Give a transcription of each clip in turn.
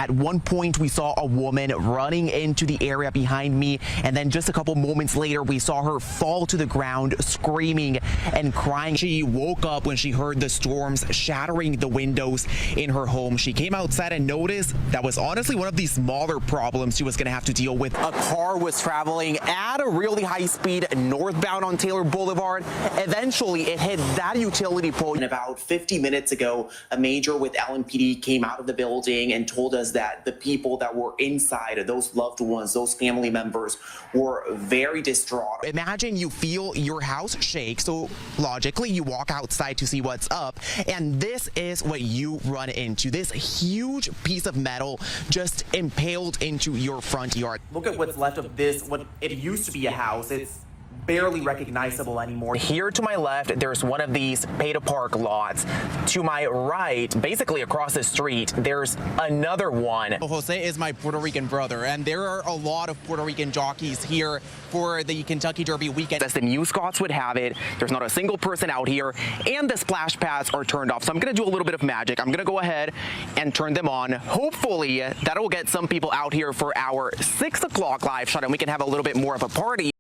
At one point, we saw a woman running into the area behind me, and then just a couple moments later, we saw her fall to the ground, screaming and crying. She woke up when she heard the storms shattering the windows in her home. She came outside and noticed that was honestly one of the smaller problems she was going to have to deal with. A car was traveling at a really high speed northbound on Taylor Boulevard. Eventually, it hit that utility pole. And about 50 minutes ago, a major with LMPD came out of the building and told us that the people that were inside, those loved ones, those family members, were very distraught. Imagine you feel your house shake, so logically you walk outside to see what's up, and this is what you run into. This huge piece of metal just impaled into your front yard. Look at what's left of this, what it used to be a house. It's barely recognizable anymore. Here to my left, there's one of these pay-to-park lots. To my right, basically across the street, there's another one. Jose is my Puerto Rican brother, and there are a lot of Puerto Rican jockeys here for the Kentucky Derby weekend. As the News Scots would have it, there's not a single person out here, and the splash pads are turned off. So I'm gonna do a little bit of magic. I'm gonna go ahead and turn them on. Hopefully, that'll get some people out here for our 6 o'clock live shot, and we can have a little bit more of a party.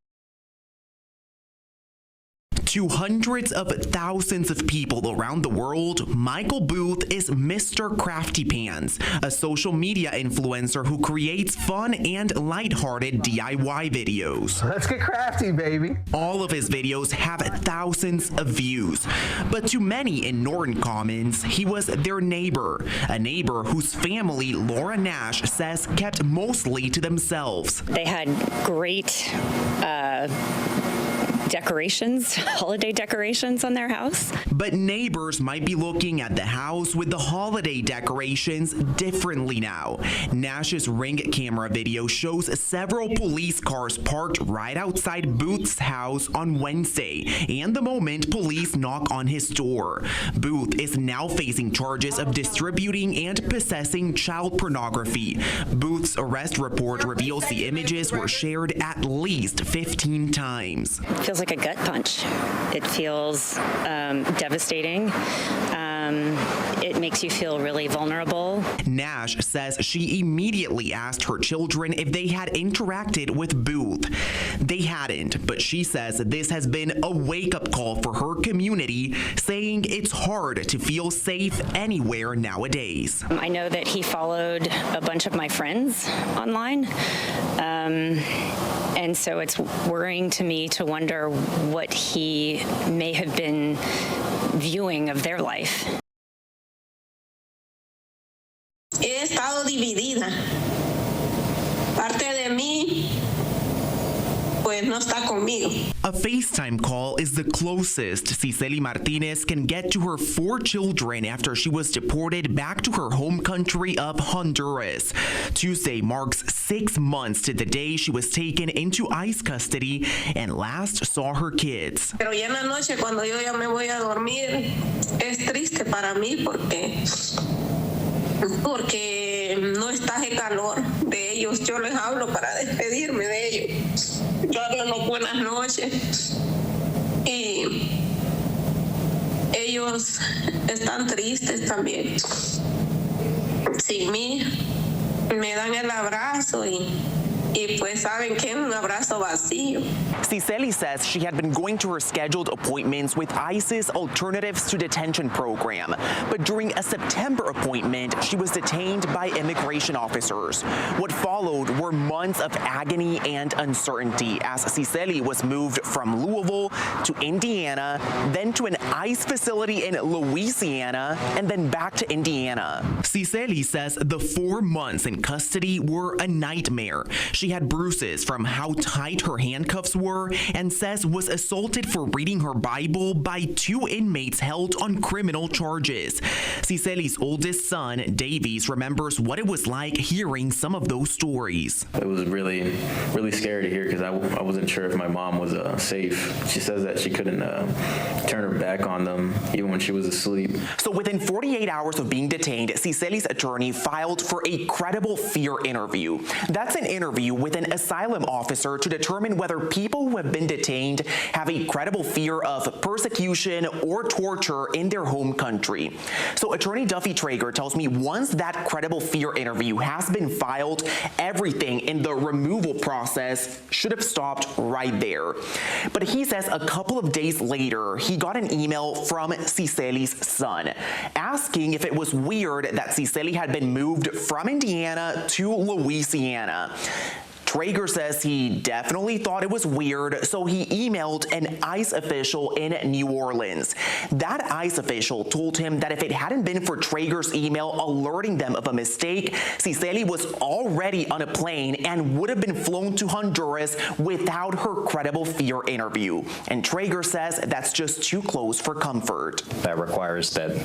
To hundreds of thousands of people around the world, Michael Booth is Mr. Crafty Pants, a social media influencer who creates fun and lighthearted DIY videos. Let's get crafty, baby. All of his videos have thousands of views, but to many in Norton comments, he was their neighbor, a neighbor whose family, Laura Nash, says kept mostly to themselves. They had great decorations, holiday decorations on their house. But neighbors might be looking at the house with the holiday decorations differently now. Nash's Ring camera video shows several police cars parked right outside Booth's house on Wednesday, and the moment police knock on his door. Booth is now facing charges of distributing and possessing child pornography. Booth's arrest report reveals the images were shared at least 15 times. It feels like a gut punch. It feels devastating. It makes you feel really vulnerable. Nash says she immediately asked her children if they had interacted with Booth. They hadn't, but she says this has been a wake-up call for her community, saying it's hard to feel safe anywhere nowadays. I know that he followed a bunch of my friends online, and so it's worrying to me to wonder what he may have been viewing of their life. He estado dividida. Parte de mí, pues no está conmigo. A FaceTime call is the closest Cicely Martinez can get to her 4 children after she was deported back to her home country of Honduras. Tuesday marks 6 months to the day she was taken into ICE custody and last saw her kids. Pero ya en la noche, cuando yo ya me voy a dormir, es triste para mí porque no está el calor de ellos. Yo les hablo para despedirme de ellos. Yo hablo las buenas noches y ellos están tristes también. Sin mí me dan el abrazo y pues saben que es un abrazo vacío. Cicely says she had been going to her scheduled appointments with ICE's Alternatives to Detention program, but during a September appointment, she was detained by immigration officers. What followed were months of agony and uncertainty as Cicely was moved from Louisville to Indiana, then to an ICE facility in Louisiana, and then back to Indiana. Cicely says the 4 months in custody were a nightmare. She had bruises from how tight her handcuffs were and says was assaulted for reading her Bible by 2 inmates held on criminal charges. Cicely's oldest son, Davies, remembers what it was like hearing some of those stories. It was really, really scary to hear because I wasn't sure if my mom was safe. She says that she couldn't turn her back on them even when she was asleep. So within 48 hours of being detained, Cicely's attorney filed for a credible fear interview. That's an interview interview with an asylum officer to determine whether people who have been detained have a credible fear of persecution or torture in their home country. So Attorney Duffy Traeger tells me once that credible fear interview has been filed, everything in the removal process should have stopped right there. But he says a couple of days later, he got an email from Cicely's son asking if it was weird that Cicely had been moved from Indiana to Louisiana. Traeger says he definitely thought it was weird, so he emailed an ICE official in New Orleans. That ICE official told him that if it hadn't been for Traeger's email alerting them of a mistake, Cicely was already on a plane and would have been flown to Honduras without her credible fear interview. And Traeger says that's just too close for comfort. That requires that,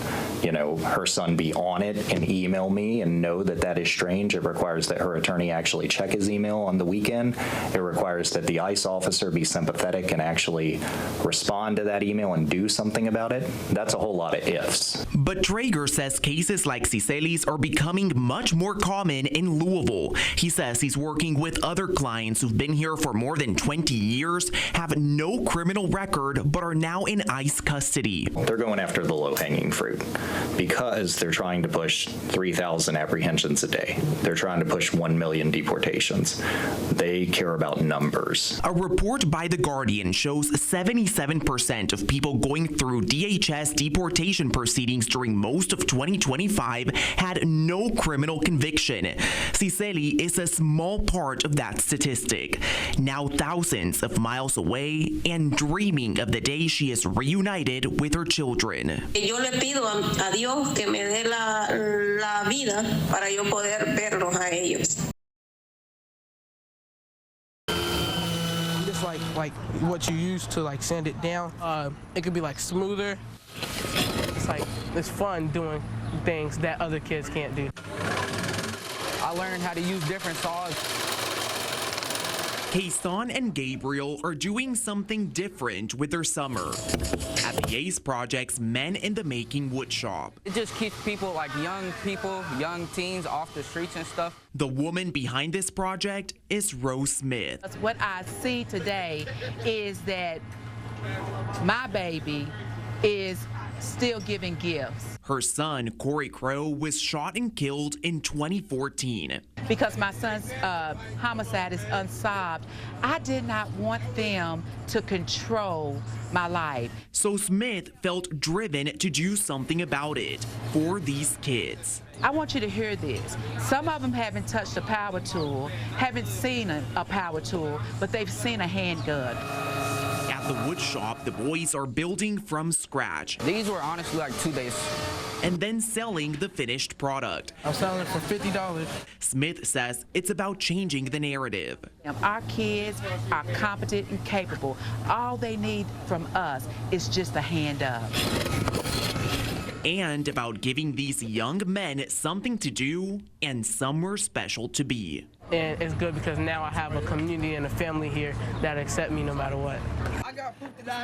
her son be on it and email me and know that that is strange. It requires that her attorney actually check his email on the weekend. It requires that the ICE officer be sympathetic and actually respond to that email and do something about it. That's a whole lot of ifs. But Traeger says cases like Cicely's are becoming much more common in Louisville. He says he's working with other clients who've been here for more than 20 years, have no criminal record, but are now in ICE custody. They're going after the low-hanging fruit because they're trying to push 3,000 apprehensions a day. They're trying to push 1 million deportations. They care about numbers. A report by The Guardian shows 77% of people going through DHS deportation proceedings during most of 2025 had no criminal conviction. Cicely is a small part of that statistic. Now thousands of miles away and dreaming of the day she is reunited with her children. Yo le pido a Dios que me dé la vida para yo poder verlos a ellos. Like what you use to sand it down. It could be smoother. It's fun doing things that other kids can't do. I learned how to use different saws. Kason and Gabriel are doing something different with their summer at the ACE Project's Men in the Making wood shop. It just keeps people, young teens off the streets and stuff. The woman behind this project is Rose Smith. What I see today is that my baby is still giving gifts. Her son, Corey Crow, was shot and killed in 2014. Because my son's homicide is unsolved, I did not want them to control my life. So Smith felt driven to do something about it for these kids. I want you to hear this. Some of them haven't touched a power tool, haven't seen a power tool, but they've seen a handgun. At the wood shop, the boys are building from scratch. These were honestly 2 days. And then selling the finished product. I'm selling it for $50. Smith says it's about changing the narrative. Our kids are competent and capable. All they need from us is just a hand up. And about giving these young men something to do and somewhere special to be. And it's good because now I have a community and a family here that accept me no matter what.